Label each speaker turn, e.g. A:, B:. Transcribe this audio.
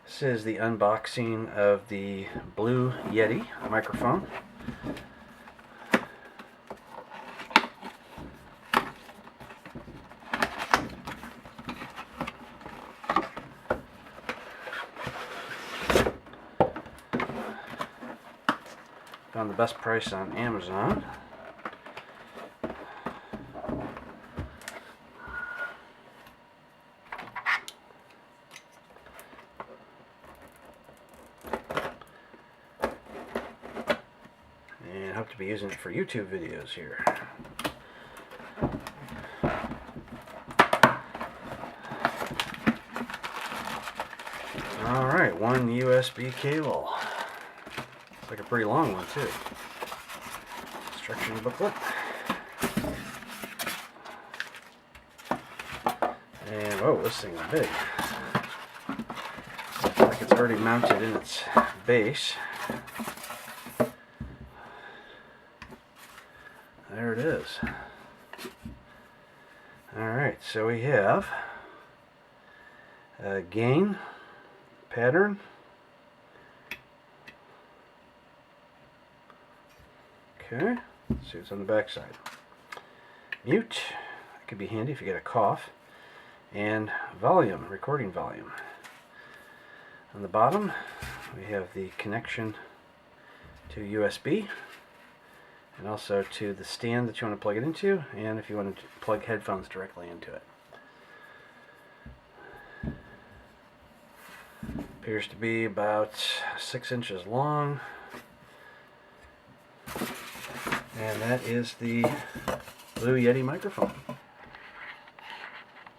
A: This is the unboxing of the Blue Yeti microphone. Found the best price on Amazon. And I hope to be using it for YouTube videos here. Alright, one USB cable. It's like a pretty long one too. Instruction booklet. And whoa, this thing's big. Looks like it's already mounted in its base. There it is. Alright, so we have a gain pattern. Okay, let's see what's on the back side. Mute, that could be handy if you get a cough. And volume, recording volume. On the bottom, we have the connection to USB, and also to the stand that you want to plug it into, and if you want to plug headphones directly into it. Appears to be about 6 inches long. And that is the Blue Yeti microphone.